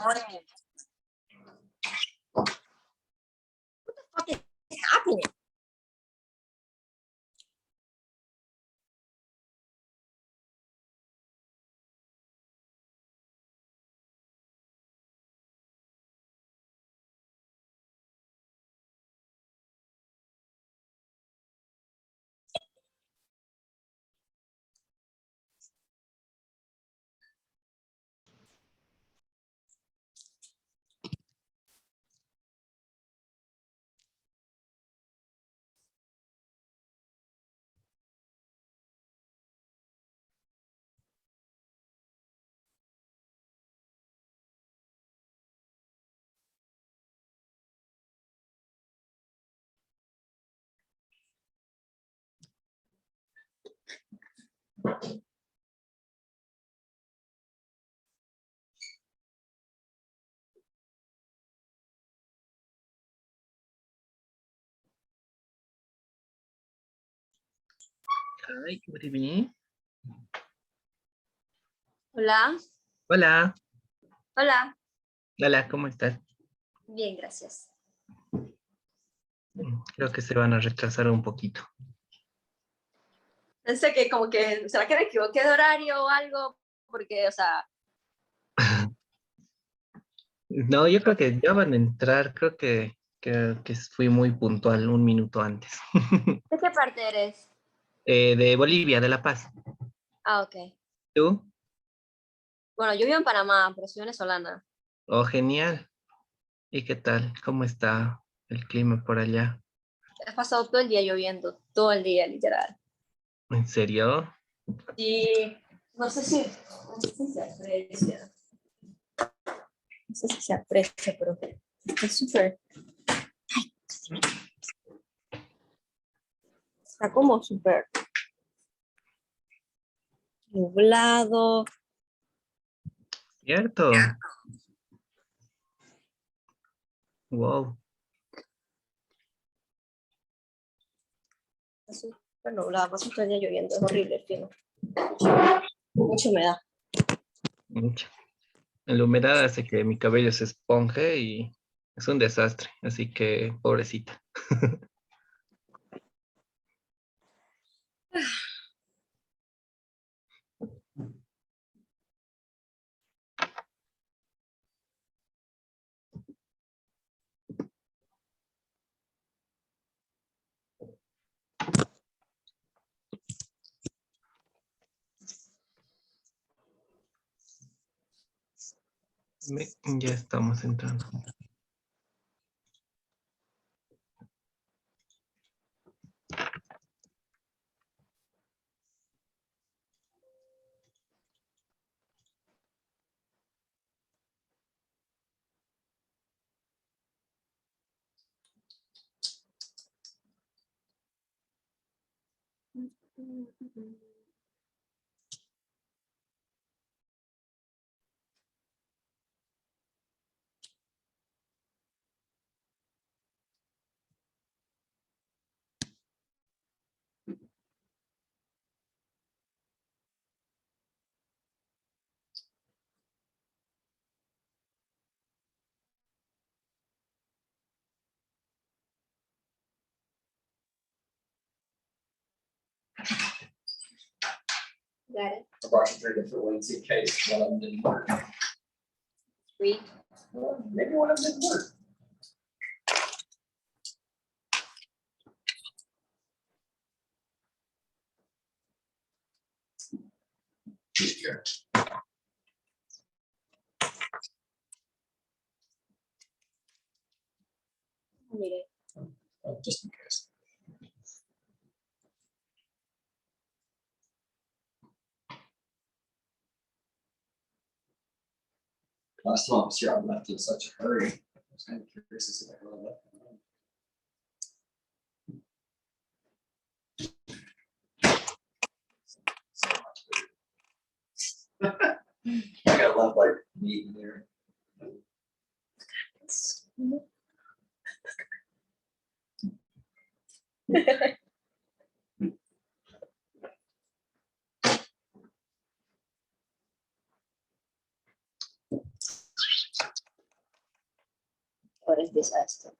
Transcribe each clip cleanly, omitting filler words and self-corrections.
What is happening? Hi, good evening. Hola. Hola. Hola. Hola, ¿cómo estás? Bien, gracias. Creo que se van a retrasar un poquito. Pensé que como que, ¿será que me equivoqué de horario o algo? Porque, o sea... No, yo creo que ya van a entrar, creo que fui muy puntual, un minuto antes. ¿De qué parte eres? De Bolivia, de La Paz. Ah, ok. ¿Tú? Bueno, yo vivo en Panamá, pero soy venezolana. Oh, genial. ¿Y qué tal? ¿Cómo está el clima por allá? He pasado todo el día lloviendo, todo el día, literal. ¿En serio? Y no sé si se aprecia. No sé si se aprecia, pero es súper... Está como súper nublado. ¿Cierto? Wow. Está súper nublado, paso todo el día lloviendo, es horrible el clima. Mucha humedad. Mucho. La humedad hace que mi cabello se esponje y es un desastre, así que pobrecita. Ya estamos entrando. Got it. I brought you 3 different ones in case one of them didn't work. 3. Well, maybe one of them didn't work. Here. Mire. Just in case. Last time I was here, I left in such a hurry. I was kind of curious to see if I really left. I got left like meat in there. desastre.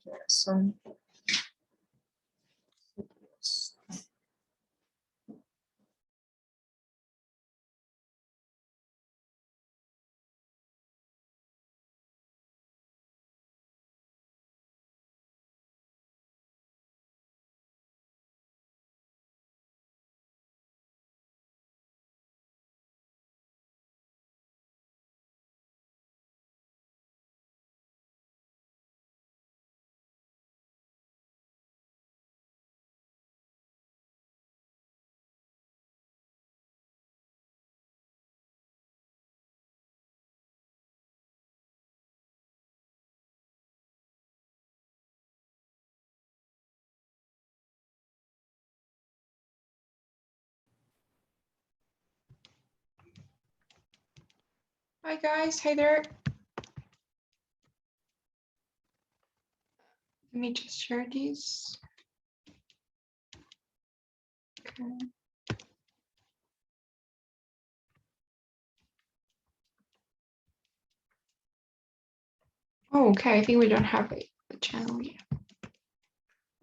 ¿Qué horas son? Hi guys, hi there. Let me just share this. Okay. Oh, okay, I think we don't have the channel yet.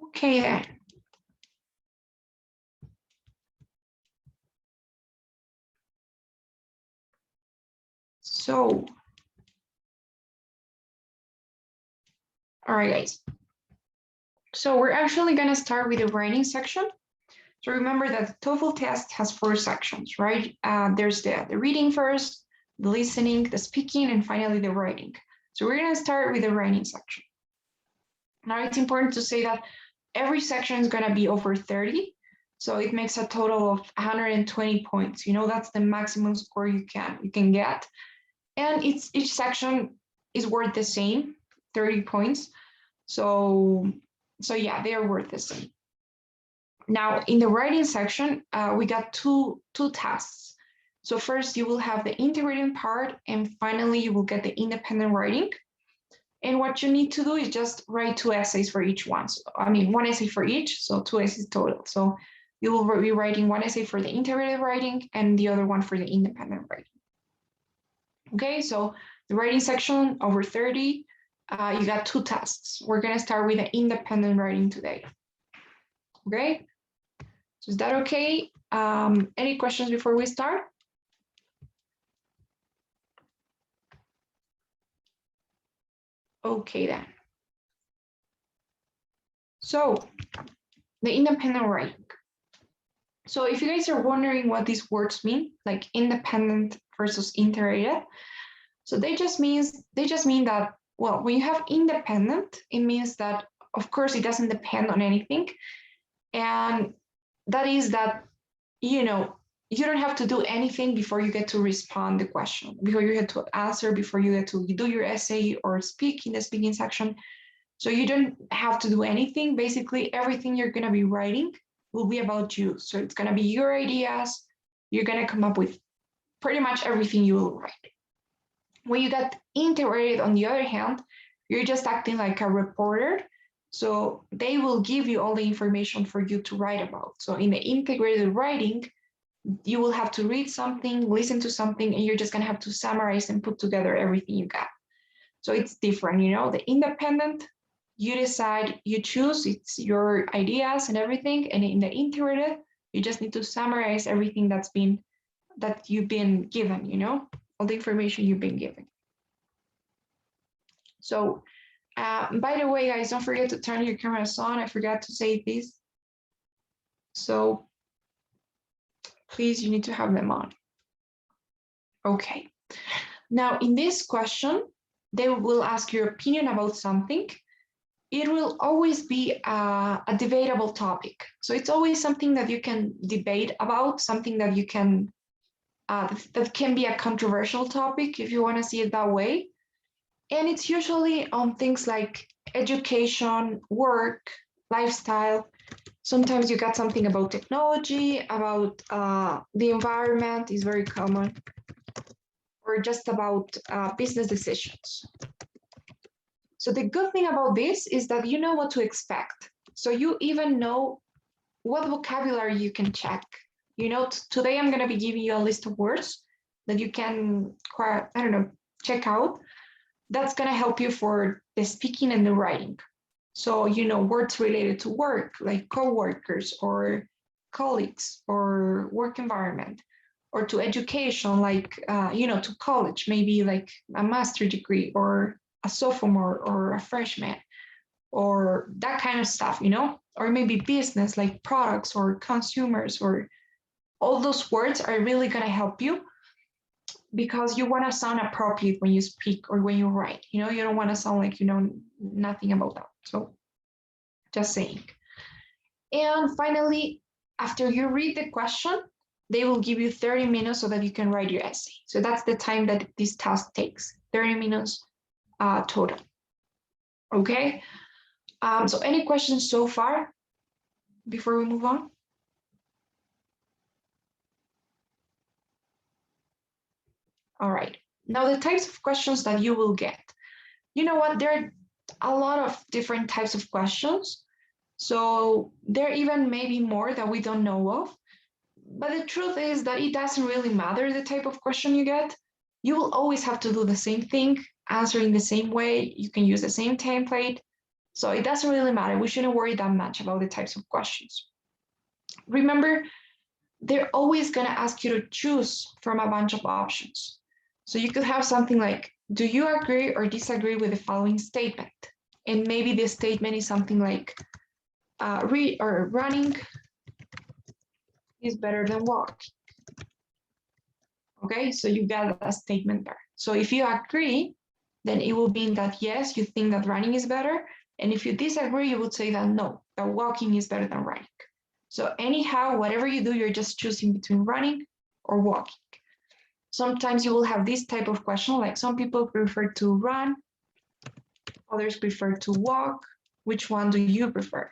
Okay then. So, all right guys. So we're actually gonna start with the writing section. So remember that the TOEFL test has 4 sections, right? There's the reading first, the listening, the speaking, and finally the writing. So we're gonna start with the writing section. Now it's important to say that every section is gonna be over 30. So it makes a total of 120 points. You know, that's the maximum score you can get. And each section is worth the same, 30 points. So yeah, they are worth the same. Now, in the writing section, we got two tasks. So first, you will have the integrating part, and finally, you will get the independent writing. And what you need to do is just write 2 essays for each one. So, I mean, 1 essay for each, so 2 essays total. So you will be writing 1 essay for the integrated writing and the other one for the independent writing. Okay, so the writing section over 30, you got 2 tasks. We're gonna start with the independent writing today. Okay, so is that okay? Any questions before we start? Okay then. So the independent writing. So if you guys are wondering what these words mean, like independent versus integrated, so they just mean that, well, when you have independent, it means that, of course, it doesn't depend on anything. And that is that, you know, you don't have to do anything before you get to respond the question, before you get to answer, before you get to do your essay or speak in the speaking section. So you don't have to do anything. Basically, everything you're going to be writing will be about you. So it's going to be your ideas. You're going to come up with pretty much everything you will write. When you get integrated, on the other hand, you're just acting like a reporter. So they will give you all the information for you to write about. So in the integrated writing, you will have to read something, listen to something, and you're just going to have to summarize and put together everything you got. So it's different, you know. The independent, you decide, you choose, it's your ideas and everything. And in the integrated, you just need to summarize everything that you've been given, you know, all the information you've been given. So by the way, guys, don't forget to turn your cameras on. I forgot to say this. So please, you need to have them on. Okay. Now, in this question, they will ask your opinion about something. It will always be a debatable topic. So it's always something that you can debate about, something that you can, that can be a controversial topic, if you want to see it that way. And it's usually on things like education, work, lifestyle. Sometimes you got something about technology, about the environment is very common, or just about business decisions. So the good thing about this is that you know what to expect. So you even know what vocabulary you can check. You know, today I'm going to be giving you a list of words that you can, I don't know, check out, that's going to help you for the speaking and the writing. So, you know, words related to work, like coworkers or colleagues or work environment, or to education, like, you know, to college, maybe like a master degree or a sophomore or a freshman or that kind of stuff, you know, or maybe business, like products or consumers, or all those words are really going to help you because you want to sound appropriate when you speak or when you write. You know, you don't want to sound like you know nothing about that. So just saying. And finally, after you read the question, they will give you 30 minutes so that you can write your essay. So that's the time that this task takes, 30 minutes total. Okay. So any questions so far before we move on? All right. Now the types of questions that you will get. You know what? There are a lot of different types of questions. So there even may be more that we don't know of. But the truth is that it doesn't really matter the type of question you get. You will always have to do the same thing, answer in the same way. You can use the same template. So it doesn't really matter. We shouldn't worry that much about the types of questions. Remember, they're always going to ask you to choose from a bunch of options. So you could have something like, do you agree or disagree with the following statement? And maybe the statement is something like, running is better than walking. Okay, so you got a statement there. So if you agree, then it will mean that yes, you think that running is better. And if you disagree, you would say that no, that walking is better than running. So anyhow, whatever you do, you're just choosing between running or walking. Sometimes you will have this type of question, like some people prefer to run, others prefer to walk. Which one do you prefer?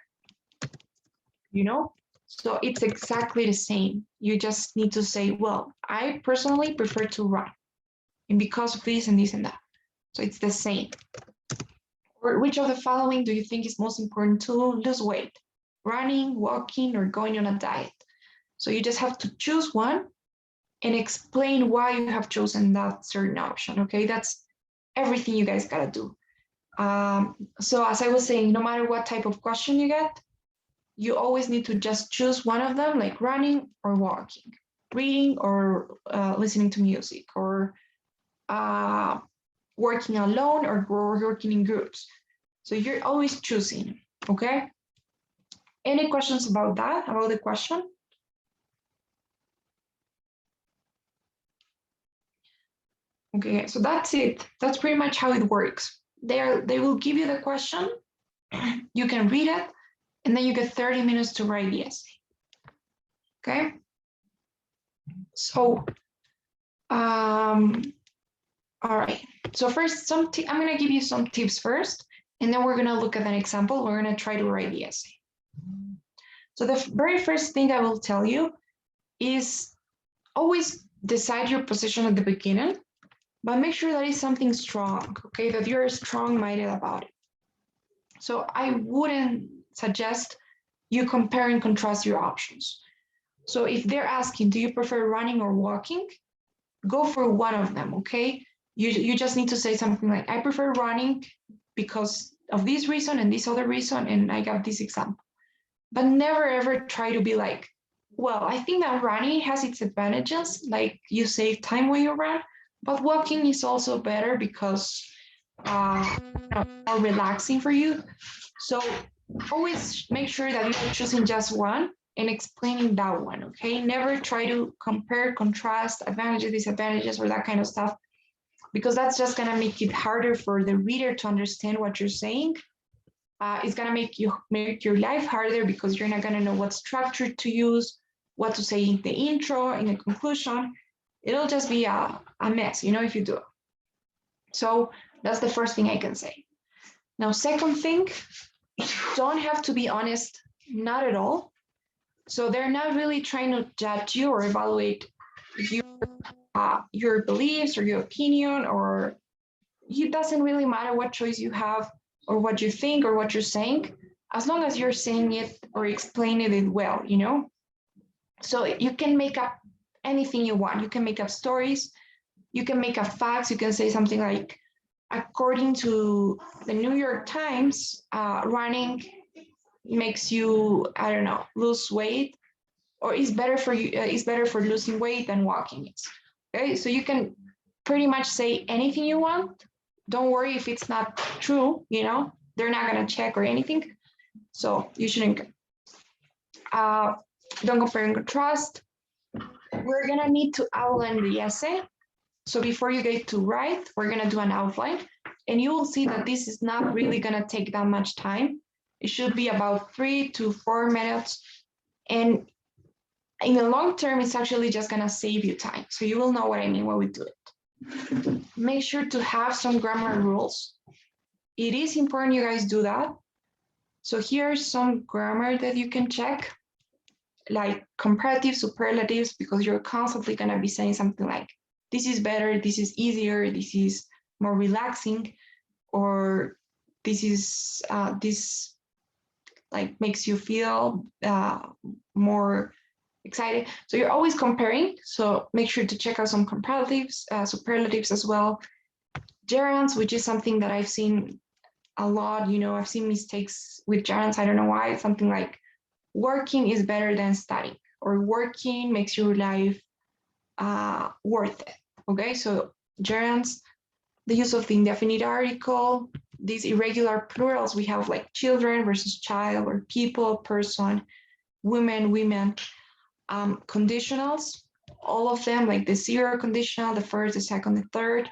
You know? So it's exactly the same. You just need to say, well, I personally prefer to run. And because of this and this and that. So it's the same. Or which of the following do you think is most important to lose weight? Running, walking, or going on a diet? So you just have to choose one and explain why you have chosen that certain option, okay? That's everything you guys gotta do. So as I was saying, no matter what type of question you get, you always need to just choose one of them, like running or walking, reading or listening to music, or working alone or working in groups. So you're always choosing, okay? Any questions about that, about the question? Okay, so that's it. That's pretty much how it works. They will give you the question, you can read it, and then you get 30 minutes to write the essay. Okay? So, all right. So first, I'm going to give you some tips first, and then we're going to look at an example. We're going to try to write the essay. So the very first thing I will tell you is always decide your position at the beginning, but make sure that it's something strong, okay? That you're strong-minded about it. So I wouldn't suggest you compare and contrast your options. So if they're asking, do you prefer running or walking? Go for one of them, okay? You just need to say something like, I prefer running because of this reason and this other reason, and I got this example. But never ever try to be like, well, I think that running has its advantages, like you save time when you run, but walking is also better because more relaxing for you. So always make sure that you're choosing just one and explaining that one, okay? Never try to compare, contrast, advantages, disadvantages, or that kind of stuff, because that's just gonna make it harder for the reader to understand what you're saying. It's gonna make your life harder because you're not gonna know what structure to use, what to say in the intro, in the conclusion. It'll just be a mess, you know, if you do it. So that's the first thing I can say. Now, second thing, you don't have to be honest, not at all. So they're not really trying to judge you or evaluate your beliefs or your opinion, or it doesn't really matter what choice you have or what you think or what you're saying, as long as you're saying it or explaining it well, you know? So you can make up anything you want. You can make up stories. you can make a fact. You can say something like, according to the New York Times, running makes you, I don't know, lose weight, or is better for you, is better for losing weight than walking. Okay, so you can pretty much say anything you want. Don't worry if it's not true, you know, they're not gonna check or anything. So you shouldn't. Don't compare and contrast. We're gonna need to outline the essay. So before you get to write, we're gonna do an outline, and you will see that this is not really gonna take that much time. It should be about 3 to 4 minutes. And in the long term, it's actually just gonna save you time. So you will know what I mean when we do it. Make sure to have some grammar rules. It is important you guys do that. So here's some grammar that you can check, like comparative superlatives, because you're constantly gonna be saying something like, this is better, this is easier, this is more relaxing, or this is, this like makes you feel more excited. So you're always comparing. So make sure to check out some comparatives, superlatives as well. Gerunds, which is something that I've seen a lot. You know, I've seen mistakes with gerunds. I don't know why. It's something like working is better than studying, or working makes your life worth it. Okay, so gerunds, the use of the indefinite article, these irregular plurals we have, like children versus child, or people, person, women. Conditionals, all of them, like the zero conditional, the first, the second, the third.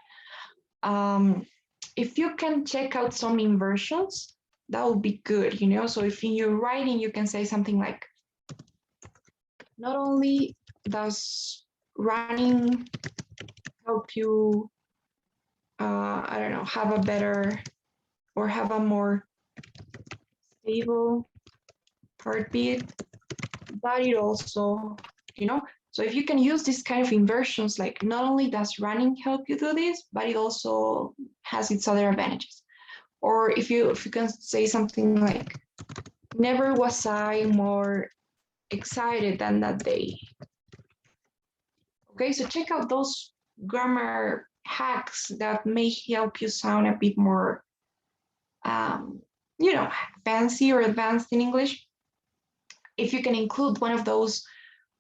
If you can check out some inversions, that would be good, you know. So if in your writing you can say something like, not only does running help you, I don't know, have a better or have a more stable heartbeat, but it also, you know, so if you can use this kind of inversions, like not only does running help you do this, but it also has its other advantages. Or if you can say something like, never was I more excited than that day. Okay, so check out those grammar hacks that may help you sound a bit more, you know, fancy or advanced in English. If you can include one of those,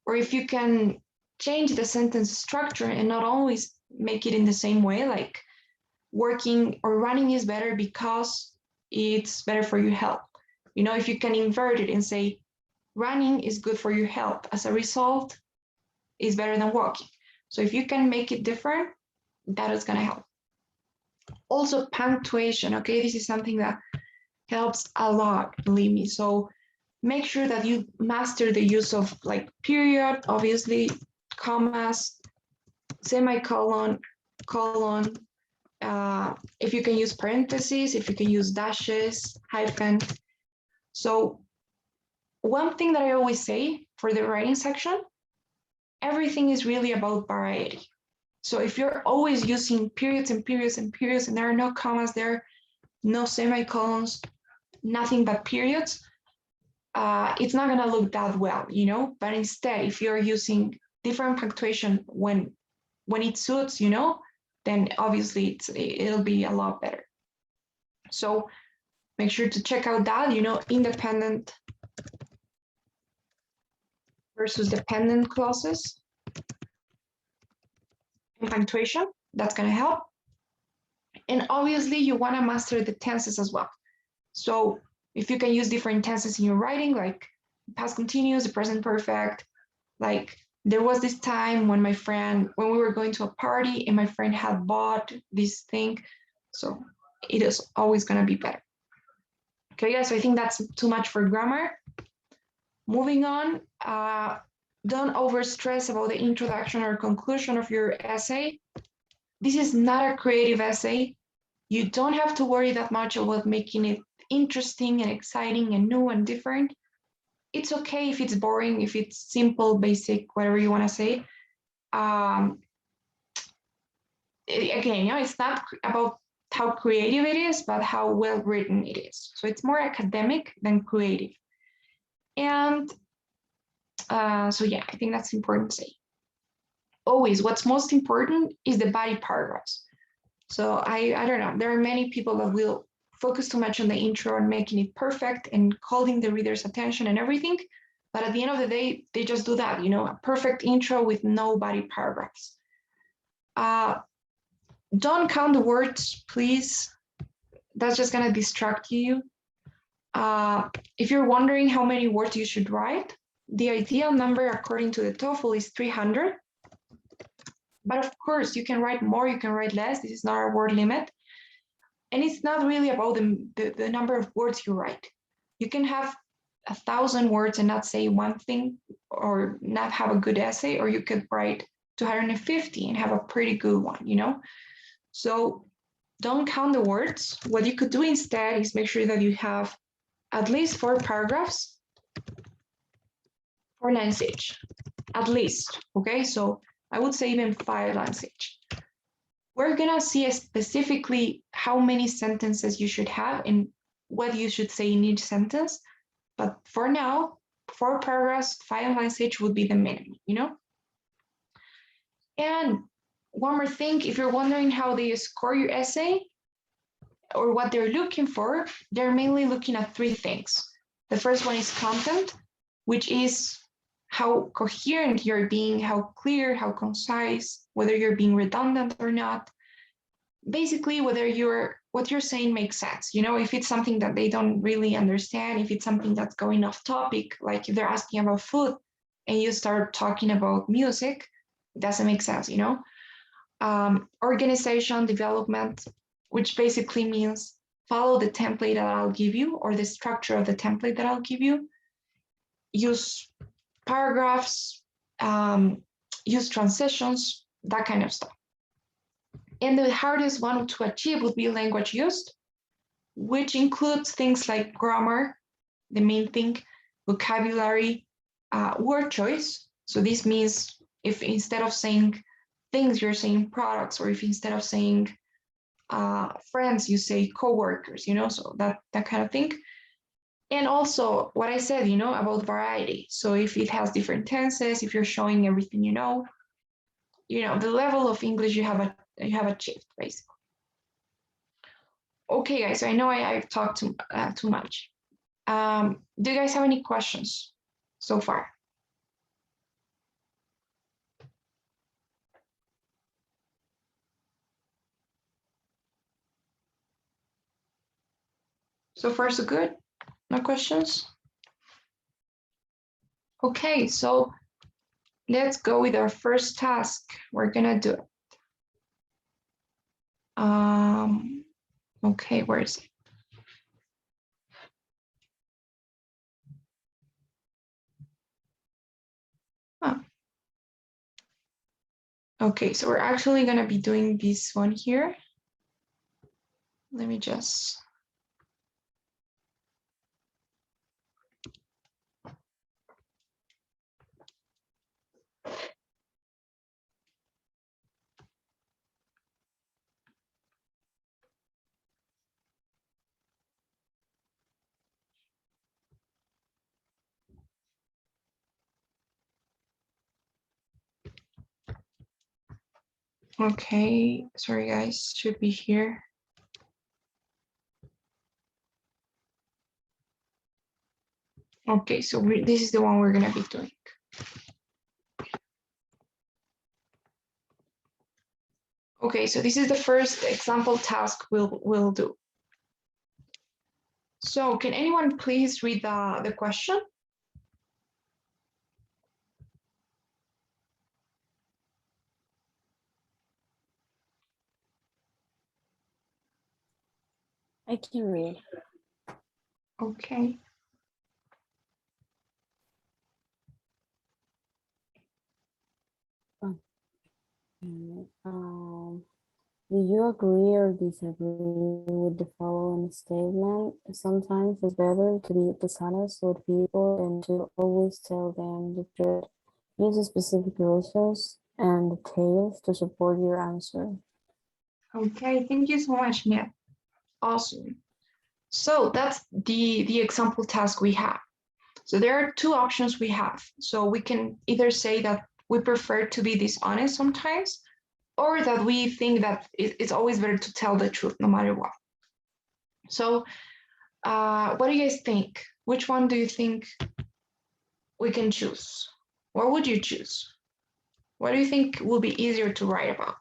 or if you can change the sentence structure and not always make it in the same way, like working or running is better because it's better for your health. You know, if you can invert it and say, running is good for your health, as a result, is better than walking. So if you can make it different, that is gonna help. Also punctuation, okay? This is something that helps a lot, believe me. So make sure that you master the use of like period, obviously, commas, semicolon, colon. If you can use parentheses, if you can use dashes, hyphen. So one thing that I always say for the writing section, everything is really about variety. So if you're always using periods and periods and periods, and there are no commas there, no semicolons, nothing but periods, it's not gonna look that well, you know. But instead, if you're using different punctuation when it suits, you know, then obviously it'll be a lot better. So make sure to check out that, you know, independent versus dependent clauses and punctuation. That's gonna help. And obviously you wanna master the tenses as well. So if you can use different tenses in your writing, like past continuous, the present perfect, like there was this time when when we were going to a party and my friend had bought this thing. So it is always gonna be better. Okay, guys, so I think that's too much for grammar. Moving on, don't overstress about the introduction or conclusion of your essay. This is not a creative essay. You don't have to worry that much about making it interesting and exciting and new and different. It's okay if it's boring, if it's simple, basic, whatever you want to say. Again, you know, it's not about how creative it is, but how well written it is. So it's more academic than creative. And so yeah, I think that's important to say. always what's most important is the body paragraphs. So I don't know, there are many people that will focus too much on the intro and making it perfect and holding the reader's attention and everything. But at the end of the day, they just do that, you know, a perfect intro with no body paragraphs. Don't count the words, please. That's just gonna distract you. If you're wondering how many words you should write, the ideal number according to the TOEFL is 300. But of course, you can write more, you can write less. This is not a word limit. And it's not really about the number of words you write. You can have 1,000 words and not say one thing or not have a good essay, or you could write 250 and have a pretty good one, you know? So don't count the words. What you could do instead is make sure that you have at least 4 paragraphs, 4 lines each, at least, okay? So I would say even 5 lines each. We're gonna see specifically how many sentences you should have and what you should say in each sentence. But for now, 4 paragraphs, 5 lines each would be the minimum, you know? And one more thing, if you're wondering how they score your essay or what they're looking for, they're mainly looking at 3 things. The first one is content, which is how coherent you're being, how clear, how concise, whether you're being redundant or not. Basically, whether what you're saying makes sense. You know, if it's something that they don't really understand, if it's something that's going off topic, like if they're asking about food and you start talking about music, it doesn't make sense, you know? Organization, development, which basically means follow the template that I'll give you or the structure of the template that I'll give you. Use paragraphs, use transitions, that kind of stuff. And the hardest one to achieve would be language used, which includes things like grammar, the main thing, vocabulary, word choice. So this means if instead of saying things, you're saying products, or if instead of saying friends, you say coworkers, you know, so that kind of thing. And also what I said, you know, about variety. So if it has different tenses, if you're showing everything you know, the level of English you have achieved, basically. Okay, guys, so I know I've talked too much. Do you guys have any questions so far? So far, so good? No questions? Okay, so let's go with our first task. We're gonna do it. Okay, where is it? Oh. Okay, so we're actually gonna be doing this one here. Let me just. Okay, sorry guys, should be here. Okay, so this is the one we're gonna be doing. Okay, so this is the first example task we'll do. So can anyone please read the question? I can read. Okay. Do you agree or disagree with the following statement? Sometimes it's better to be dishonest with people than to always tell them the truth. Use specific reasons and details to support your answer. Okay, thank you so much, Mia. Awesome. So that's the example task we have. So there are 2 options we have. So we can either say that we prefer to be dishonest sometimes, or that we think that it's always better to tell the truth no matter what. So what do you guys think? Which one do you think we can choose? What would you choose? What do you think will be easier to write about?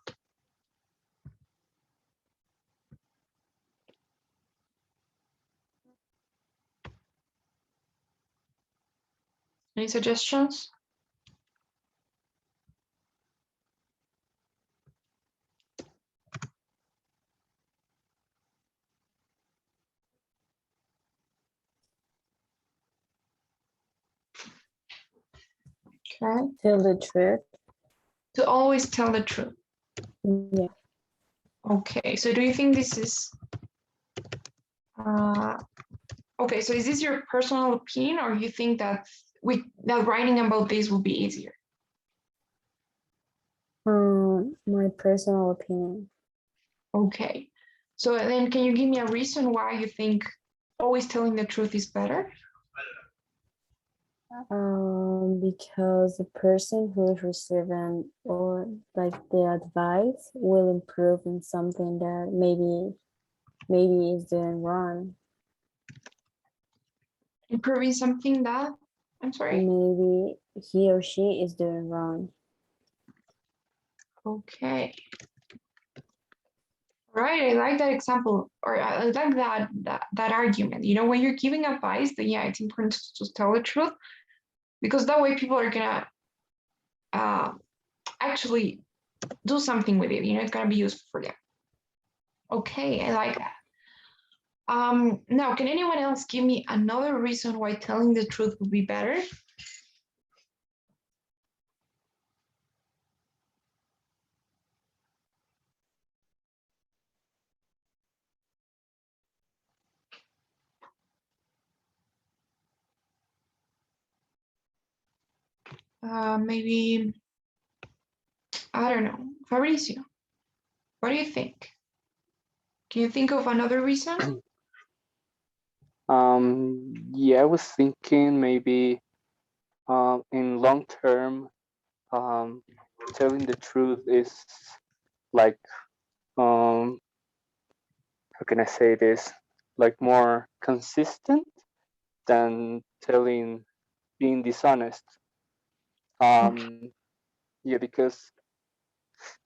Any suggestions? Okay. Tell the truth. To always tell the truth. Yeah. Okay, so do you think this is okay, so is this your personal opinion, or you think that writing about this will be easier? My personal opinion. Okay, so then can you give me a reason why you think always telling the truth is better? Because the person who is receiving or like the advice will improve in something that maybe is doing wrong. Improving something that, I'm sorry? Maybe he or she is doing wrong. Okay. Right, I like that example, or I like that argument. You know, when you're giving advice, then yeah, it's important to tell the truth, because that way people are gonna actually do something with it. You know, it's gonna be useful for them. Okay, I like that. Now, can anyone else give me another reason why telling the truth would be better? Maybe, I don't know, Fabricio, what do you think? Can you think of another reason? Yeah, I was thinking maybe in long term, telling the truth is like how can I say this? Like more consistent than being dishonest. Um, yeah, because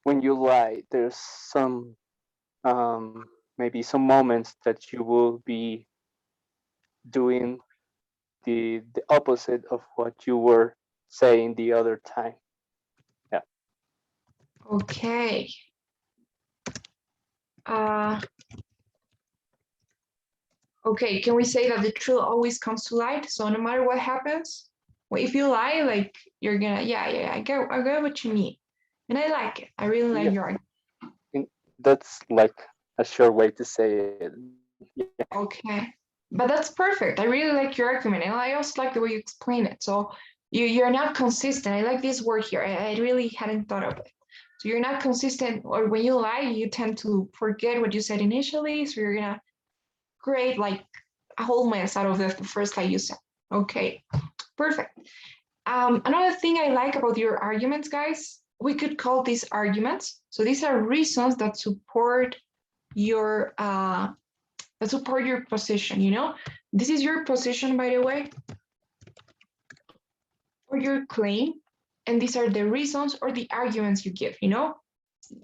when you lie, there's some maybe some moments that you will be doing the opposite of what you were saying the other time. Yeah. Okay. Okay, can we say that the truth always comes to light? So no matter what happens, well, if you lie, like you're gonna, yeah, I get what you mean. And I like it. I really like Yeah. your argument. That's like a short way to say it. Yeah. Okay. But that's perfect. I really like your argument. And I also like the way you explain it. So you're not consistent. I like this word here. I really hadn't thought of it. So you're not consistent, or when you lie, you tend to forget what you said initially. So you're gonna create like a whole mess out of the first lie you said. Okay, perfect. Another thing I like about your arguments, guys, we could call these arguments. So these are reasons that support your position. You know, this is your position, by the way, or your claim, and these are the reasons or the arguments you give. You know,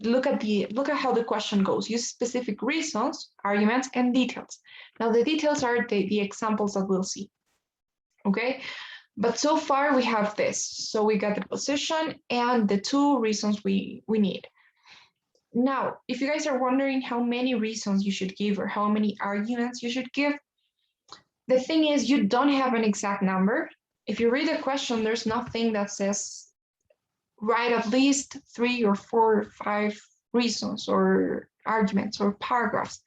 look at how the question goes. Use specific reasons, arguments, and details. Now the details are the examples that we'll see. Okay, but so far we have this. So we got the position and the two reasons we need. Now, if you guys are wondering how many reasons you should give or how many arguments you should give, the thing is you don't have an exact number. If you read the question, there's nothing that says write at least 3 or 4 or 5 reasons or arguments or paragraphs.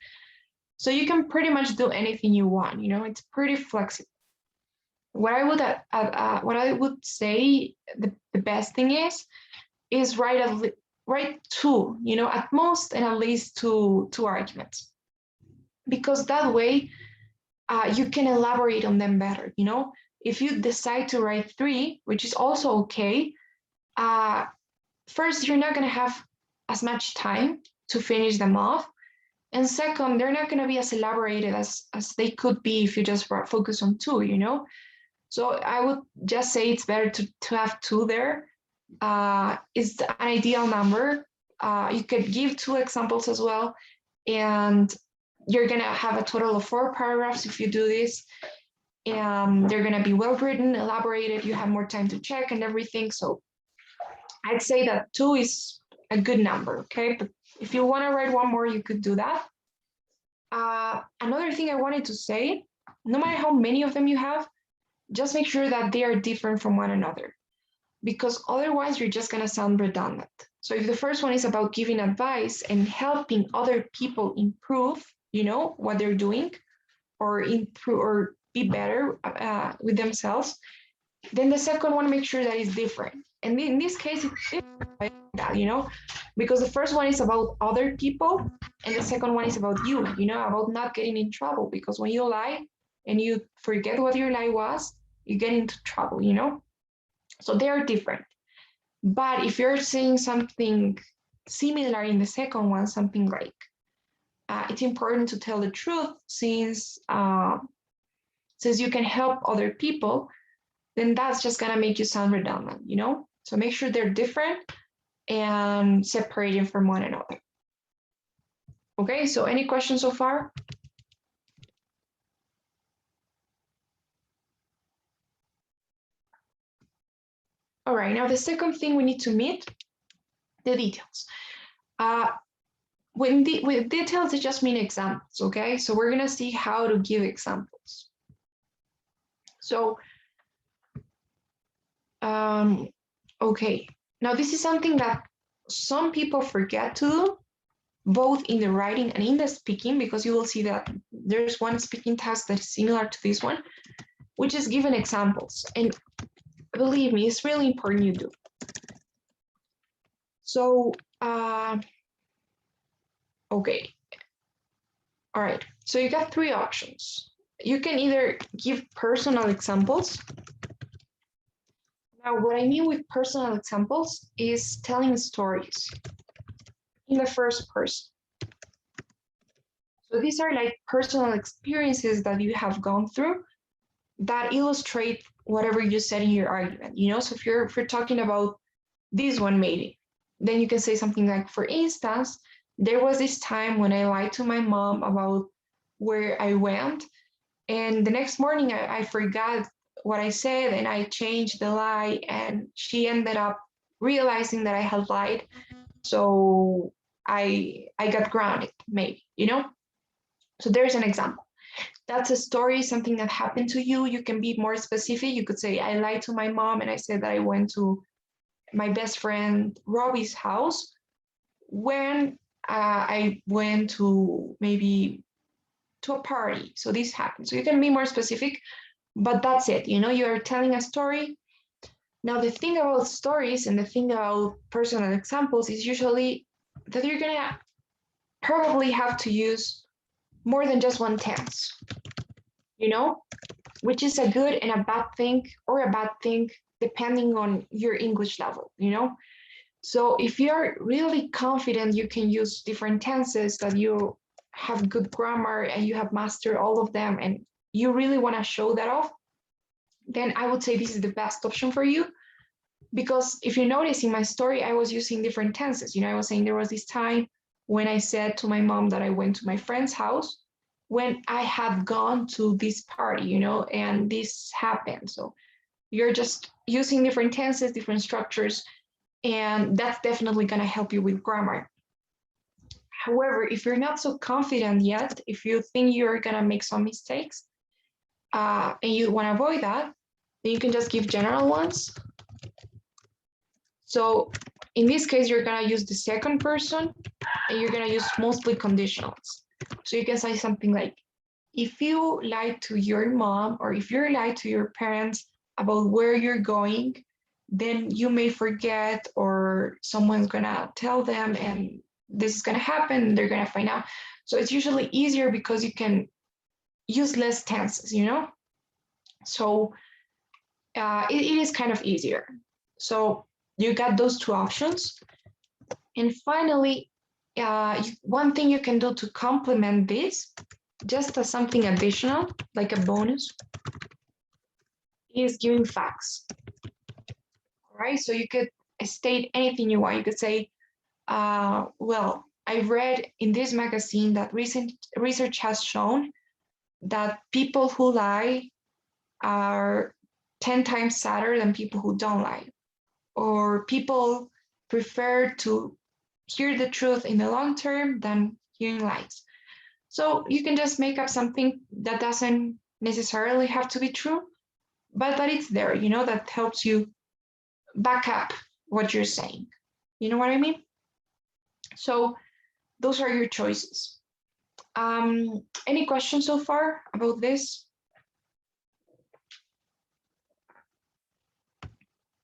So you can pretty much do anything you want. You know, it's pretty flexible. What I would say the best thing is write 2, you know, at most, and at least two arguments, because that way you can elaborate on them better. You know, if you decide to write 3, which is also okay, first, you're not going to have as much time to finish them off. And second, they're not going to be as elaborated as they could be if you just focus on two, you know? So I would just say it's better to have two there. It's an ideal number. You could give 2 examples as well. And you're going to have a total of 4 paragraphs if you do this. And they're going to be well written, elaborated. You have more time to check and everything. So I'd say that 2 is a good number, okay? But if you want to write 1 more, you could do that. Another thing I wanted to say, no matter how many of them you have, just make sure that they are different from one another, because otherwise you're just going to sound redundant. So if the first one is about giving advice and helping other people improve, you know, what they're doing, or improve or be better with themselves, then the second one, make sure that it's different. And in this case, it's different, you know, because the first one is about other people and the second one is about you, you know, about not getting in trouble, because when you lie and you forget what your lie was, you get into trouble, you know. So they are different. But if you're saying something similar in the second one, something like, it's important to tell the truth since you can help other people, then that's just gonna make you sound redundant, you know? So make sure they're different and separating from one another. Okay, so any questions so far? All right, now the second thing we need to meet, the details. With details, they just mean examples, okay? So we're gonna see how to give examples. So, okay, now this is something that some people forget to do, both in the writing and in the speaking, because you will see that there's one speaking task that's similar to this one, which is given examples. And believe me, it's really important you do. So, okay. All right, so you got 3 options. You can either give personal examples. Now, what I mean with personal examples is telling stories in the first person. So these are like personal experiences that you have gone through that illustrate whatever you said in your argument, you know? So if you're talking about this one maybe, then you can say something like, for instance, there was this time when I lied to my mom about where I went, and the next morning I forgot what I said and I changed the lie, and she ended up realizing that I had lied. So I got grounded, maybe, you know? So there's an example. That's a story, something that happened to you. You can be more specific. You could say, I lied to my mom and I said that I went to my best friend Robbie's house when I went to maybe to a party. So this happened. So you can be more specific, but that's it. You know, you're telling a story. Now, the thing about stories and the thing about personal examples is usually that you're going to probably have to use more than just one tense, you know, which is a good and a bad thing, or a bad thing, depending on your English level, you know. So if you're really confident you can use different tenses, that you have good grammar and you have mastered all of them, and you really want to show that off, then I would say this is the best option for you. Because if you notice in my story, I was using different tenses. You know, I was saying there was this time when I said to my mom that I went to my friend's house when I had gone to this party, you know, and this happened. So you're just using different tenses, different structures, and that's definitely going to help you with grammar. However, if you're not so confident yet, if you think you're going to make some mistakes and you want to avoid that, then you can just give general ones. So in this case, you're going to use the second person and you're going to use mostly conditionals. So you can say something like, if you lie to your mom or if you lie to your parents about where you're going, then you may forget, or someone's going to tell them and this is going to happen. They're going to find out. So it's usually easier because you can use less tenses, you know? So it is kind of easier. So You got those two options. And finally, one thing you can do to complement this, just as something additional, like a bonus, is giving facts. All right, so you could state anything you want. You could say, well, I read in this magazine that recent research has shown that people who lie are 10 times sadder than people who don't lie. Or people prefer to hear the truth in the long term than hearing lies. So you can just make up something that doesn't necessarily have to be true, but that it's there, you know, that helps you back up what you're saying. You know what I mean? So those are your choices. Any questions so far about this?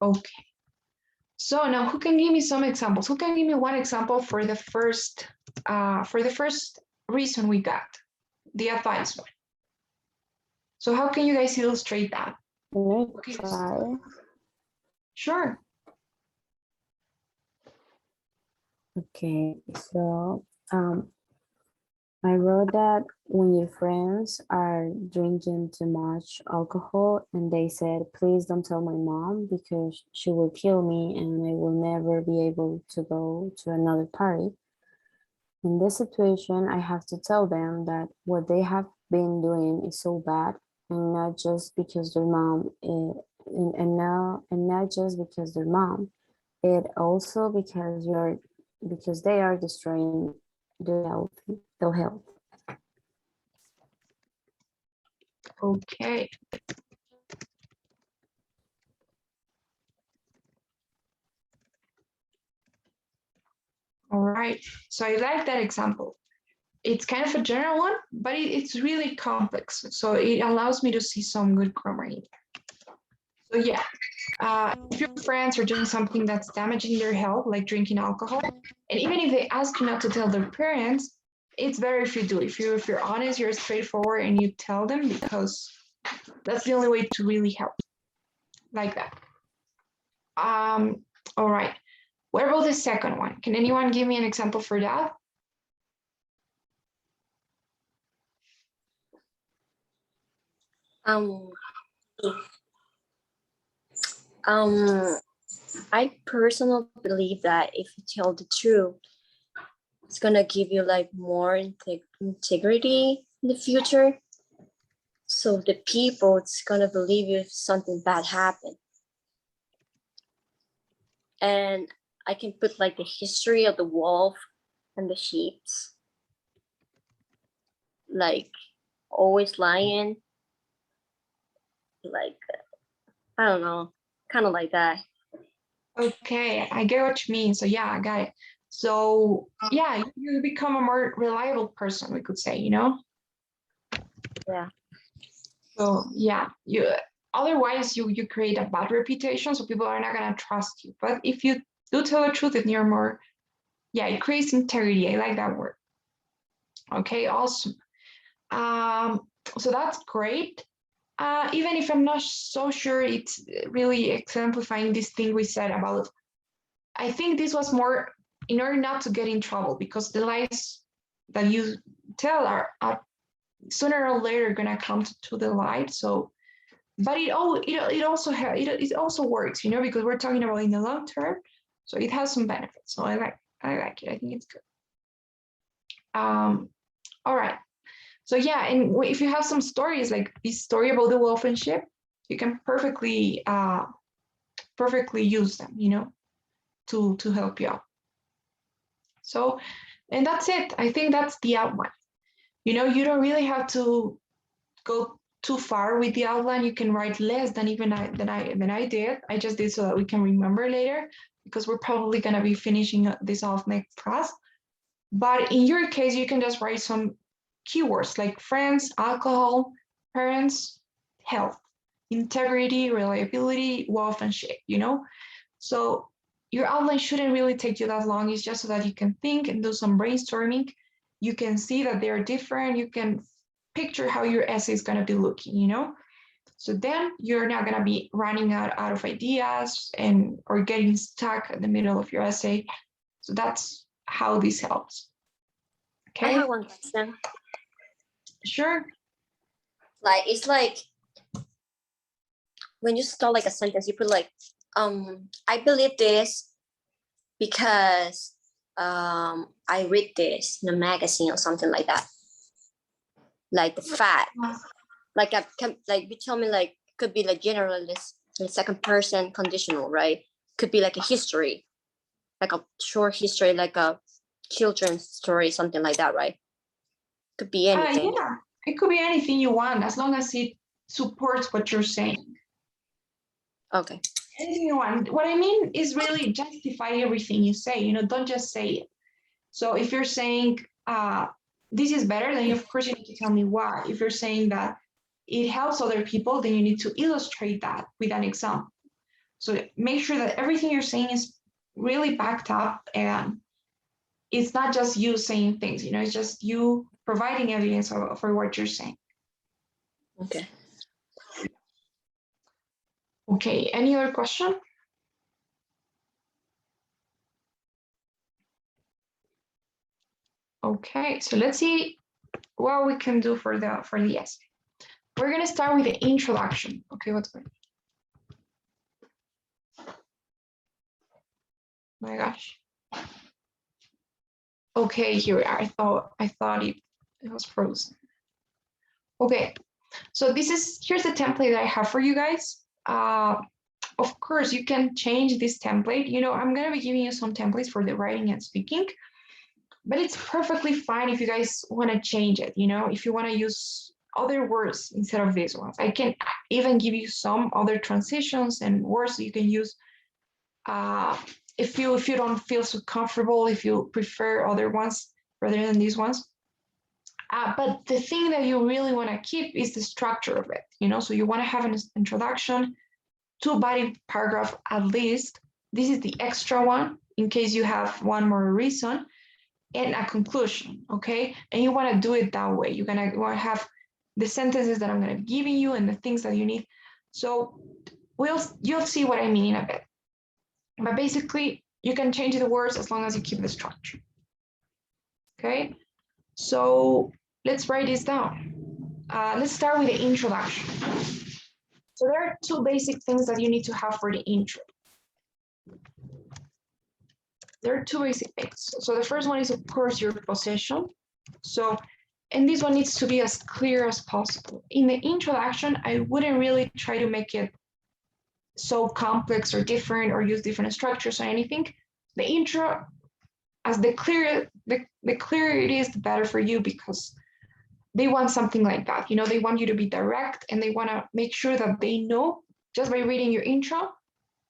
Okay. So now who can give me some examples? Who can give me one example for the first reason we got, the advice one? So how can you guys illustrate that? Can I Okay. try? Sure. Okay, so I wrote that when your friends are drinking too much alcohol and they said, please don't tell my mom because she will kill me and I will never be able to go to another party. In this situation, I have to tell them that what they have been doing is so bad and not just because their mom and not just because their mom, it also because they are destroying their health. Okay. All right. So I like that example. It's kind of a general one, but it's really complex. So it allows me to see some good grammar in there. So yeah, if your friends are doing something that's damaging their health, like drinking alcohol, and even if they ask you not to tell their parents, it's better if you do. If you're honest, you're straightforward, and you tell them because that's the only way to really help. Like that. All right. What about the second one? Can anyone give me an example for that? Um, I personally believe that if you tell the truth, it's gonna give you like more integrity in the future. So the people, it's gonna believe you if something bad happened. And I can put like the history of the wolf and the sheeps, like always lying, like I don't know, kind of like that. Okay, I get what you mean. So yeah, I got it. So yeah, you become a more reliable person, we could say, you know? Yeah. So yeah, otherwise you create a bad reputation, so people are not gonna trust you. But if you do tell the truth and you're more, yeah, it creates integrity. I like that word. Okay, awesome. So that's great. Even if I'm not so sure it's really exemplifying this thing we said about, I think this was more in order not to get in trouble, because the lies that you tell are sooner or later gonna come to the light. So, but it also works, you know, because we're talking about in the long term, so it has some benefits. So I like it. I think it's good. All right. So yeah, and if you have some stories like this story about the wolf and sheep, you can perfectly use them, you know, to help you out. So, and that's it. I think that's the outline. You know, you don't really have to go too far with the outline. You can write less than even than I did. I just did so that we can remember later, because we're probably gonna be finishing this off next class. But in your case, you can just write some keywords like friends, alcohol, parents, health, integrity, reliability, wealth, and shape, you know? So your outline shouldn't really take you that long. It's just so that you can think and do some brainstorming. You can see that they're different. You can picture how your essay is going to be looking, you know? So then you're not gonna be running out of ideas and or getting stuck in the middle of your essay. So that's how this helps. I Okay, have one question. sure. Like it's like when you start like a sentence, you put like, I believe this because I read this in a magazine or something like that. Like the fact, like like you tell me like could be like generalist in second person conditional, right? Could be like a history, like a short history, like a children's story, something like that, right? Could be anything. Yeah, it could be anything you want as long as it supports what you're saying. Okay. Anything you want. What I mean is really justify everything you say. Don't just say it. So if you're saying this is better, then of course you need to tell me why. If you're saying that it helps other people, then you need to illustrate that with an example. So make sure that everything you're saying is really backed up and it's not just you saying things, it's just you providing evidence for what you're saying. Okay. Okay, any other question? Okay, so let's see what we can do for the essay. We're gonna start with the introduction. Okay, what's going on? My gosh. Okay, here we are. I thought it was frozen. Okay, so here's the template that I have for you guys. Of course, you can change this template. I'm gonna be giving you some templates for the writing and speaking, but it's perfectly fine if you guys want to change it. If you want to use other words instead of these ones, I can even give you some other transitions and words you can use. If you don't feel so comfortable, if you prefer other ones rather than these ones. But the thing that you really want to keep is the structure of it. So you want to have an introduction, 2 body paragraph at least. This is the extra one in case you have one more reason, and a conclusion, okay? And you want to do it that way. You want to have the sentences that I'm going to be giving you and the things that you need. So you'll see what I mean in a bit. But basically, you can change the words as long as you keep the structure. Okay, so let's write this down. Let's start with the introduction. So there are 2 basic things that you need to have for the intro. There are 2 basic things. So the first one is, of course, your position. And this one needs to be as clear as possible. In the introduction, I wouldn't really try to make it so complex or different or use different structures or anything. The intro, as the clearer it is, the better for you, because they want something like that. They want you to be direct, and they want to make sure that they know just by reading your intro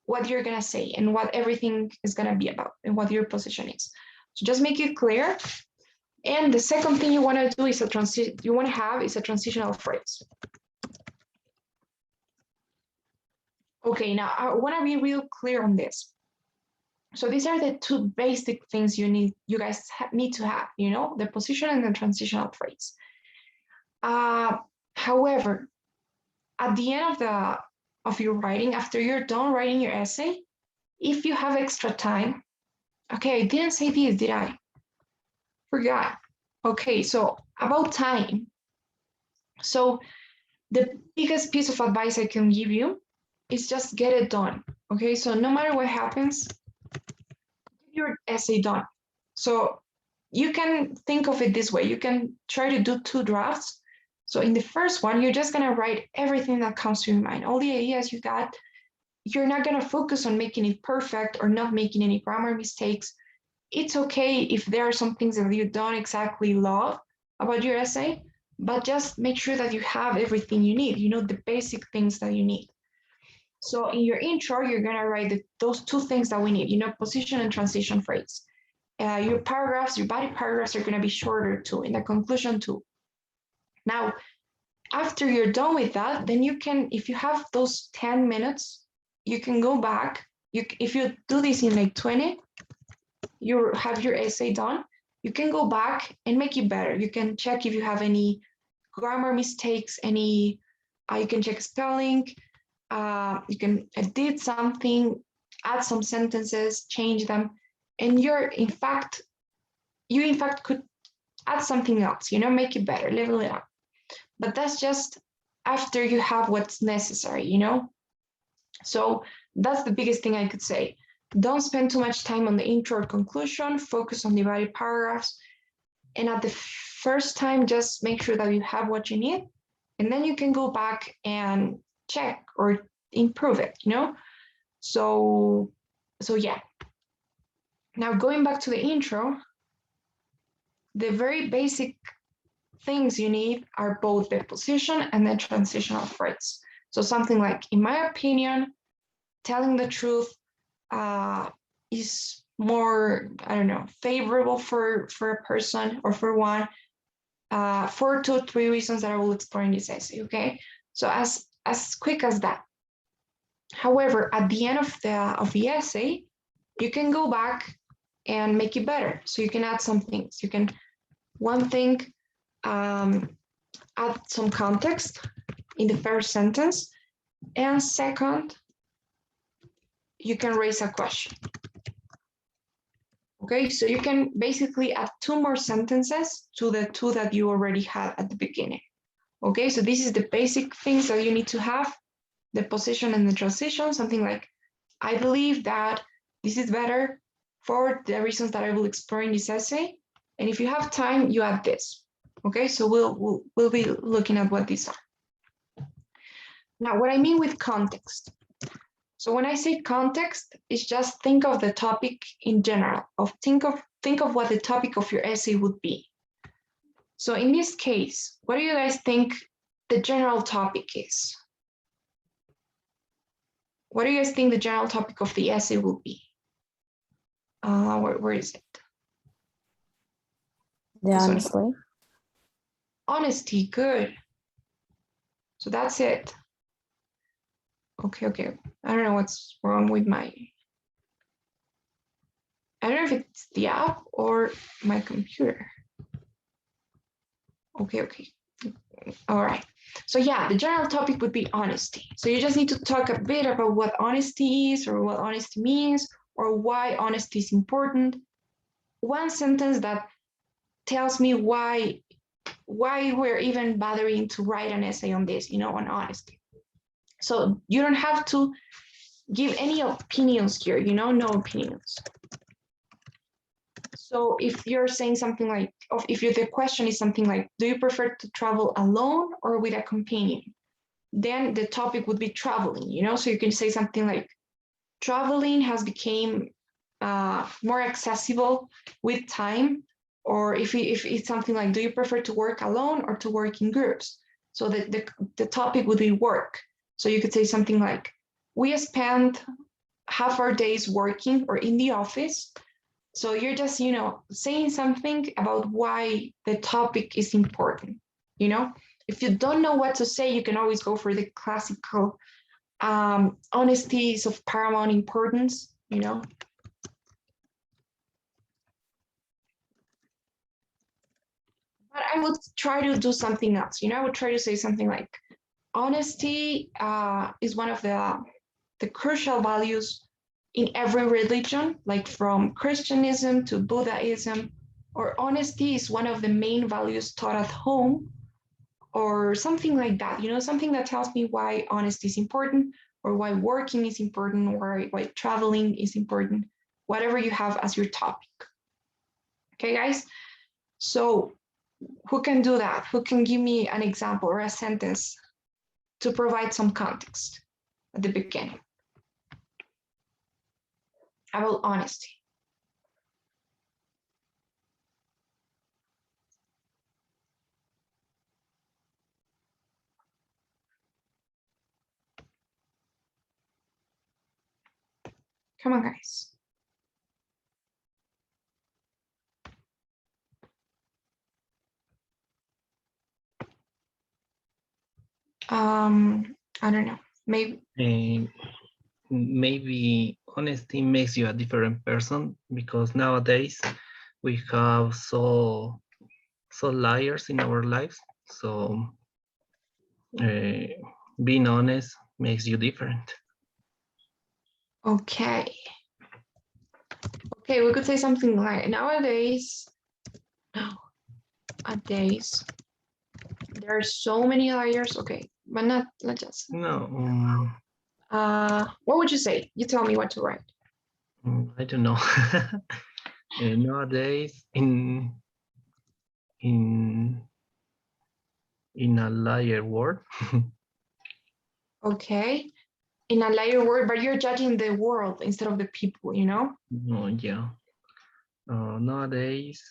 what you're going to say and what everything is going to be about and what your position is. So just make it clear. And the second thing you want to do is a transitional phrase. Okay, now I want to be real clear on this. So these are the 2 basic things you guys need to have, the position and the transitional phrase. However, at the end of your writing, after you're done writing your essay, if you have extra time, okay, I didn't say this, did I? Forgot. Okay, so about time. So the biggest piece of advice I can give you is just get it done. Okay, so no matter what happens, get your essay done. So you can think of it this way. You can try to do 2 drafts. So in the first one, you're just going to write everything that comes to your mind, all the ideas you got. You're not going to focus on making it perfect or not making any grammar mistakes. It's okay if there are some things that you don't exactly love about your essay, but just make sure that you have everything you need, the basic things that you need. So in your intro, you're going to write those 2 things that we need, position and transition phrase. Your body paragraphs are going to be shorter too, in the conclusion too. Now, after you're done with that, then you can, if you have those 10 minutes, you can go back. If you do this in like 20, you have your essay done, you can go back and make it better. You can check if you have any grammar mistakes, any You can check spelling. You can edit something, add some sentences, change them, and you in fact could add something else, make it better, level it up. But that's just after you have what's necessary, So that's the biggest thing I could say. Don't spend too much time on the intro or conclusion, focus on divided paragraphs. And at the first time, just make sure that you have what you need. And then you can go back and check or improve it, So yeah. Now going back to the intro, the very basic things you need are both the position and the transitional phrase. So something like, in my opinion, telling the truth is more, I don't know, favorable for a person or for one, for 2 or 3 reasons that I will explain in this essay, okay? So as quick as that. However, at the end of the essay, you can go back and make it better. So you can add some things. You can, one thing, add some context in the first sentence. And second, you can raise a question. Okay, so you can basically add 2 more sentences to the 2 that you already had at the beginning. Okay, so this is the basic things that you need to have, the position and the transition, something like, I believe that this is better for the reasons that I will explore in this essay. And if you have time, you add this. Okay, so we'll be looking at what these are. Now, what I mean with context. So when I say context, it's just think of the topic in general, think of what the topic of your essay would be. So in this case, what do you guys think the general topic is? What do you guys think the general topic of the essay will be? Where is it? Yeah, honestly. Honesty, good. So that's it. Okay. I don't know what's wrong with I don't know if it's the app or my computer. Okay. All right. So yeah, the general topic would be honesty. So you just need to talk a bit about what honesty is or what honesty means or why honesty is important. One sentence that tells me why we're even bothering to write an essay on this, on honesty. So you don't have to give any opinions here, no opinions. So if you're saying something like, the question is something like, do you prefer to travel alone or with a companion? Then the topic would be traveling, so you can say something like, traveling has become more accessible with time. Or if it's something like, do you prefer to work alone or to work in groups? So the topic would be work. So you could say something like, we spend half our days working or in the office. So you're just, saying something about why the topic is important, If you don't know what to say, you can always go for the classical honesty is of paramount importance, But I would try to do something else, I would try to say something like, honesty is one of the crucial values in every religion, like from Christianism to Buddhism, or honesty is one of the main values taught at home, or something like that, something that tells me why honesty is important, or why working is important, or why traveling is important, whatever you have as your topic. Okay, guys? So who can do that? Who can give me an example or a sentence to provide some context at the beginning about honesty? Come on, guys. I don't know. Maybe honesty makes you a different person, because nowadays we have so liars in our lives. So being honest makes you different. Okay. Okay, we could say something like nowadays there are so many liars. Okay, but not just. No, What would you say? You tell me what to write. I don't know. Nowadays, in a liar world. Okay. In a liar word, but you're judging the world instead of the people, you know? No, yeah. Nowadays,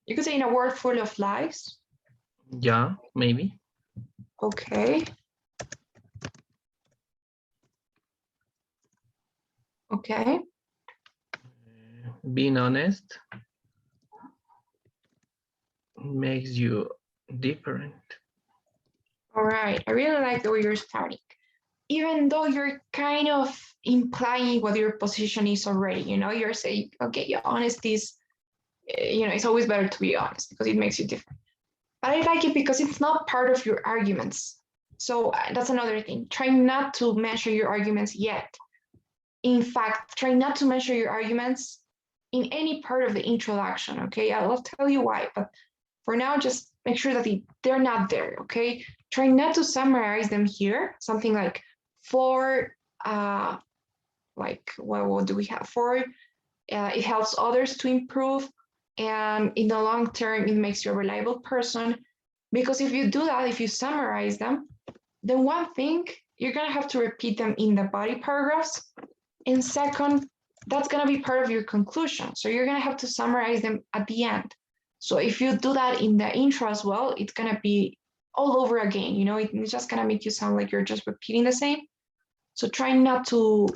You could say in a world full of lies. yeah, maybe. Okay. Okay. Being honest makes you different. All right. I really like the way you're starting. Even though you're kind of implying what your position is already, you know, you're saying, okay, your honesty is, you know, it's always better to be honest because it makes you different. But I like it because it's not part of your arguments. So that's another thing. Try not to measure your arguments yet. In fact, try not to measure your arguments in any part of the introduction, okay? I'll tell you why, but for now, just make sure that they're not there, okay? Try not to summarize them here, something like what do we have? It helps others to improve, and in the long term, it makes you a reliable person. Because if you do that, if you summarize them, then one thing, you're gonna have to repeat them in the body paragraphs. And second, that's gonna be part of your conclusion. So you're gonna have to summarize them at the end. So if you do that in the intro as well, it's gonna be all over again, you know, it's just gonna make you sound like you're just repeating the same. So try not to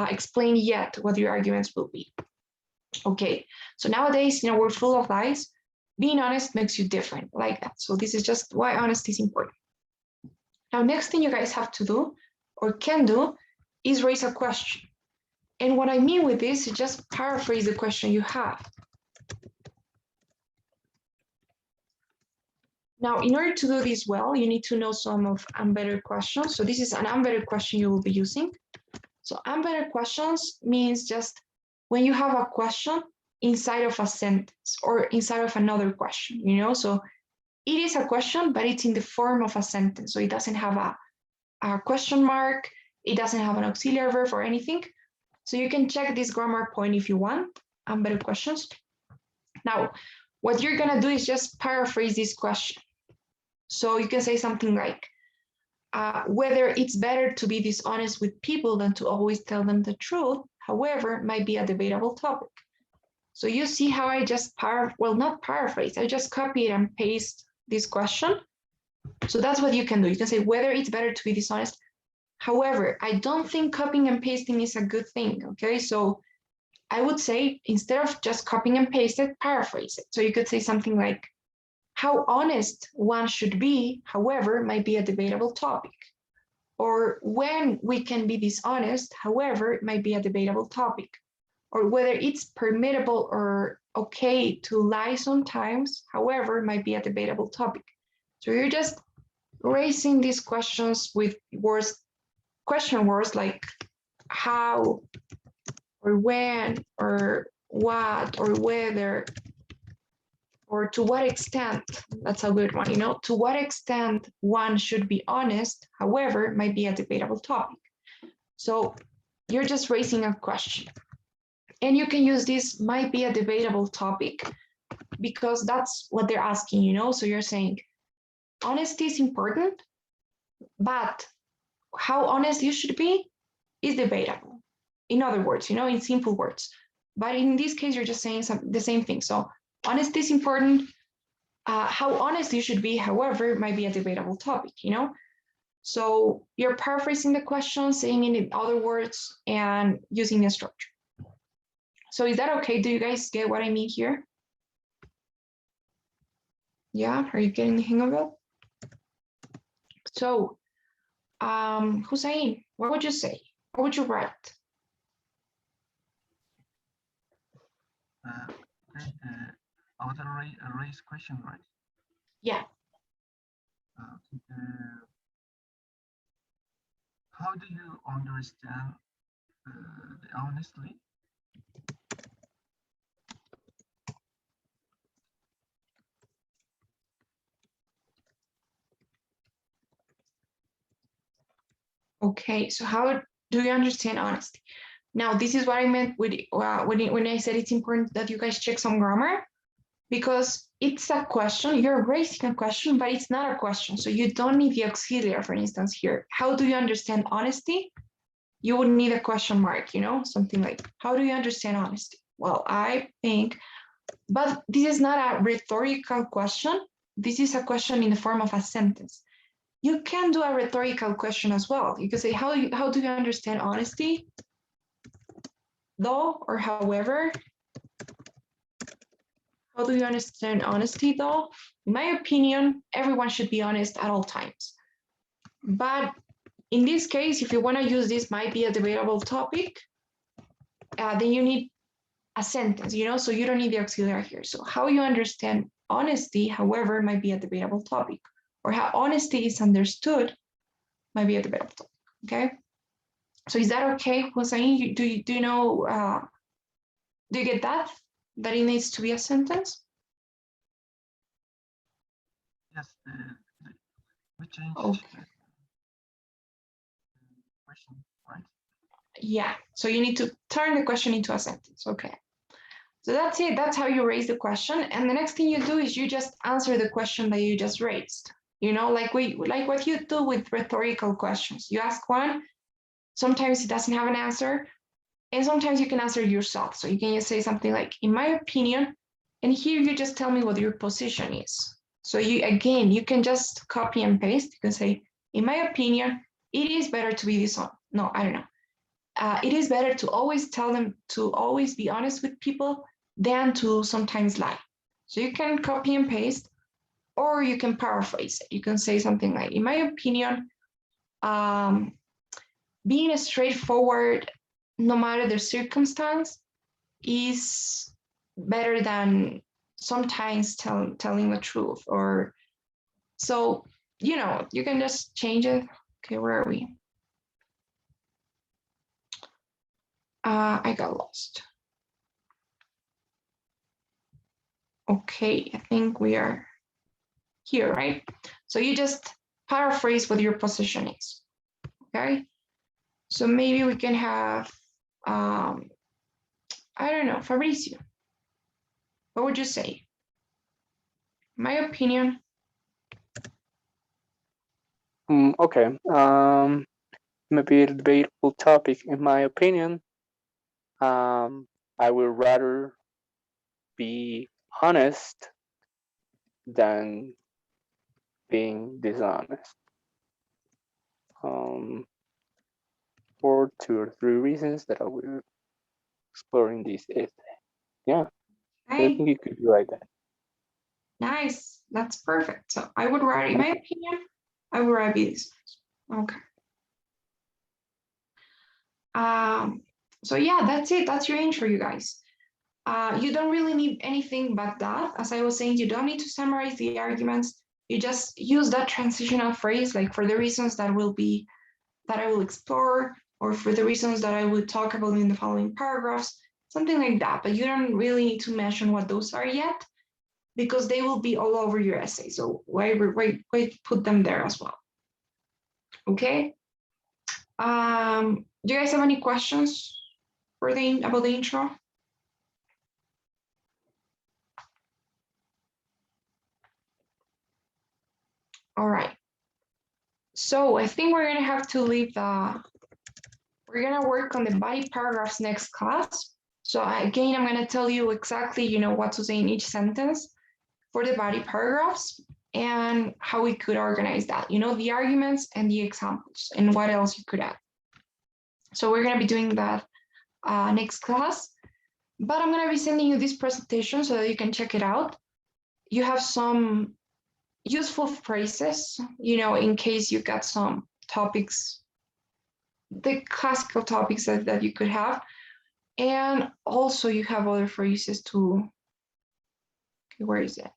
explain yet what your arguments will be. Okay, so nowadays, in a world full of lies, being honest makes you different, like that. So this is just why honesty is important. Now, next thing you guys have to do or can do is raise a question. And what I mean with this is just paraphrase the question you have. Now, in order to do this well, you need to know some of embedded questions. So this is an embedded question you will be using. So embedded questions means just when you have a question inside of a sentence or inside of another question, you know? So it is a question, but it's in the form of a sentence. So it doesn't have a question mark. It doesn't have an auxiliary verb or anything. So you can check this grammar point if you want, embedded questions. Now, what you're gonna do is just paraphrase this question. So you can say something like, whether it's better to be dishonest with people than to always tell them the truth, however, might be a debatable topic. So you see how I just not paraphrase, I just copy and paste this question. So that's what you can do. You can say whether it's better to be dishonest. However, I don't think copying and pasting is a good thing, okay? So I would say, instead of just copying and paste it, paraphrase it. So you could say something like, how honest one should be, however, might be a debatable topic. Or when we can be dishonest, however, it might be a debatable topic. Or whether it's permissible or okay to lie sometimes, however, it might be a debatable topic. So you're just raising these questions with question words like how, or when, or what, or whether, or to what extent. That's a good one, you know, to what extent one should be honest, however, might be a debatable topic. So you're just raising a question. And you can use this might be a debatable topic because that's what they're asking, you know? So you're saying honesty is important, but how honest you should be is debatable. In other words, you know, in simple words. But in this case, you're just saying the same thing. So honesty is important. How honest you should be, however, might be a debatable topic, you know? So you're paraphrasing the question, saying it in other words, and using a structure. So is that okay? Do you guys get what I mean here? Yeah, are you getting the hang of it? So, Hussein, what would you say? What would you write? about a race question, right? Yeah. How do you understand the honestly? Okay, so how do you understand honesty? Now, this is what I meant with when I said it's important that you guys check some grammar, because it's a question, you're raising a question, but it's not a question. So you don't need the auxiliary, for instance, here. How do you understand honesty? You would need a question mark, you know, something like, how do you understand honesty? Well, I think, but this is not a rhetorical question. This is a question in the form of a sentence. You can do a rhetorical question as well. You can say, how do you understand honesty? Though, or however. How do you understand honesty though? In my opinion, everyone should be honest at all times. But in this case, if you want to use this might be a debatable topic, then you need a sentence, you know, so you don't need the auxiliary here. So how you understand honesty, however, might be a debatable topic, or how honesty is understood might be a debatable topic, okay? So is that okay, Hussein? Do you know, do you get that? That it needs to be a sentence? Yes, we changed Okay. the question, right? Yeah, so you need to turn the question into a sentence, okay. So that's it, that's how you raise the question. And the next thing you do is you just answer the question that you just raised. You know, like what you do with rhetorical questions. You ask one, sometimes it doesn't have an answer, and sometimes you can answer yourself. So you can just say something like, in my opinion, and here you just tell me what your position is. So you can just copy and paste. You can say, in my opinion, it is better to be dishonest. No, I don't know. It is better to always tell them to always be honest with people than to sometimes lie. So you can copy and paste, or you can paraphrase it. You can say something like, in my opinion, being straightforward, no matter the circumstance, is better than sometimes telling the truth. Or so, you know, you can just change it. Okay, where are we? I got lost. Okay, I think we are here, right? So you just paraphrase what your position is, okay? So maybe we can have, I don't know, Fabricio. What would you say? My opinion. Okay. Maybe a debatable topic. In my opinion, I would rather be honest than being dishonest. For 2 or 3 reasons that I will explore in this essay. Yeah, I Hey, think it could be like that. nice. That's perfect. So I would rather, in my opinion, I would rather be this. Okay. So yeah, that's it. That's your intro, you guys. You don't really need anything but that. As I was saying, you don't need to summarize the arguments. You just use that transitional phrase, like for the reasons that I will explore, or for the reasons that I will talk about in the following paragraphs, something like that. But you don't really need to mention what those are yet, because they will be all over your essay. So why put them there as well? Okay. Do you guys have any questions about the intro? All right. So I think we're gonna have to leave we're gonna work on the body paragraphs next class. So again, I'm gonna tell you exactly, you know, what to say in each sentence for the body paragraphs and how we could organize that, you know, the arguments and the examples and what else you could add. So we're gonna be doing that next class, but I'm gonna be sending you this presentation so that you can check it out. You have some useful phrases, you know, in case you got some topics, the classical topics that you could have. And also you have other phrases to Okay, where is it?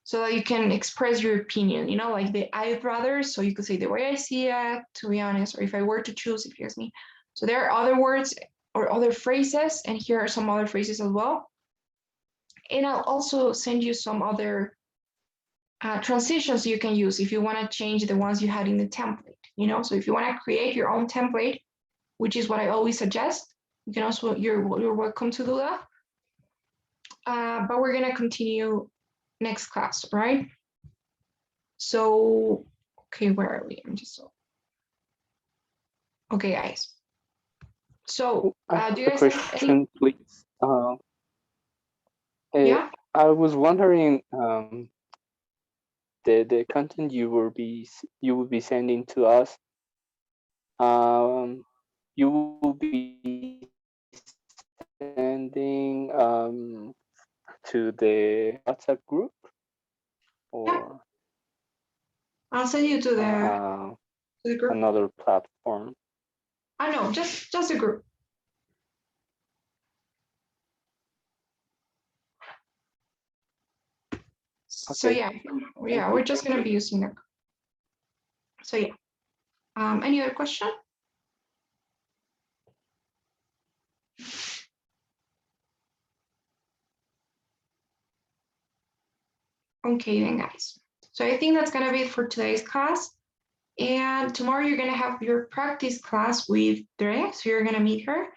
So that you can express your opinion, you know, like the I'd rather, so you could say the way I see it, to be honest, or if I were to choose, if you ask me. So there are other words or other phrases, and here are some other phrases as well. And I'll also send you some other transitions you can use if you want to change the ones you had in the template, you know. So if you want to create your own template, which is what I always suggest, you can also, you're welcome to do that. But we're gonna continue next class, right? So, okay, where are we? I'm just so. Okay, guys. So, I have do you a guys have any? question, please. Yeah. I was wondering, the content you will be sending to us, you will be sending to the WhatsApp group, or I'll send you to the group. another platform? I know, just a group. So Okay. yeah, we're just gonna be using that. So yeah. Any other question? Okay then, guys. So I think that's gonna be it for today's class. And tomorrow you're gonna have your practice class with Dre, so you're gonna meet her.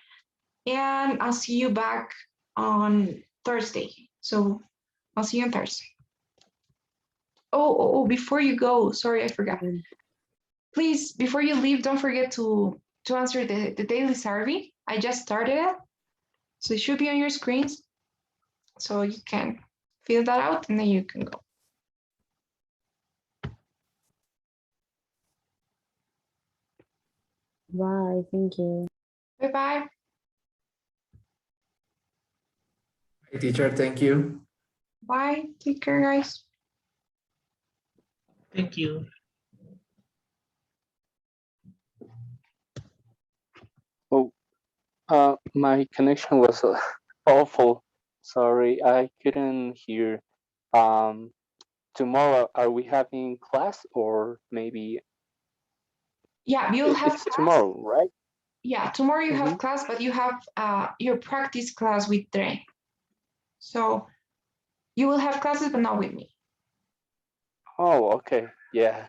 And I'll see you back on Thursday. So I'll see you on Thursday. Oh, before you go, sorry, I forgot. Please, before you leave, don't forget to answer the daily survey. I just started it, so it should be on your screens. So you can fill that out and then you can go. Bye. Thank you. Bye-bye. Hey, teacher, thank you. Bye. Take care, guys. Thank you. Oh, my connection was awful. Sorry, I couldn't hear. Tomorrow, are we having class, or maybe Yeah, you'll have it's class. tomorrow, right? Yeah, tomorrow you have Mhm. class, but you have your practice class with Dre. So you will have classes, but not with me. Oh, okay. Yeah,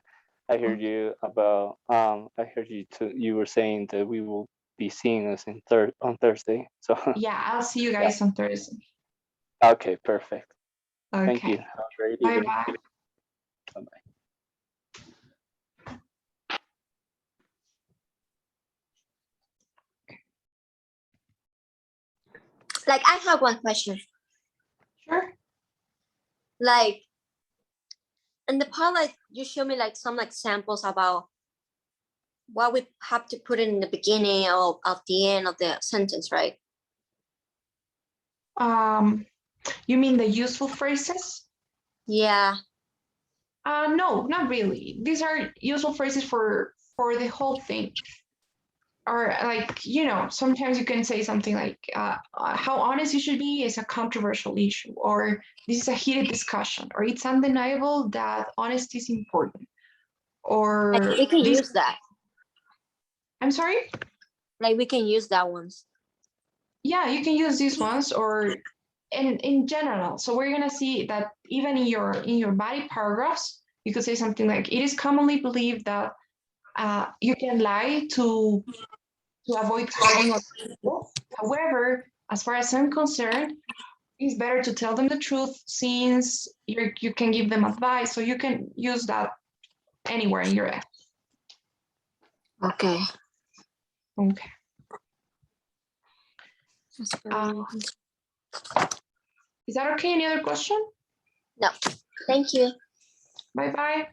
I heard you about. I heard you too. You were saying that we will be seeing us on Thursday. So Yeah, I'll see you yeah. guys on Thursday. Okay, perfect. Okay. Thank you. Have a great Bye evening. bye. Bye-bye. Like, I have one question. Sure. Like, in the part, like, you show me like some examples about what we have to put in the beginning or at the end of the sentence, right? You mean the useful phrases? Yeah. No, not really. These are useful phrases for the whole thing. Or like, you know, sometimes you can say something like, how honest you should be is a controversial issue, or this is a heated discussion, or it's undeniable that honesty is important. Or Like, we can this, use that. I'm sorry? Like, we can use that ones. Yeah, you can use these ones, or in general. So we're gonna see that even in your body paragraphs, you could say something like, it is commonly believed that you can lie to avoid harming other people. However, as far as I'm concerned, it's better to tell them the truth, since you can give them advice. So you can use that anywhere in your essay. Okay. Okay. Is that okay? Any other question? No. Thank you. Bye bye.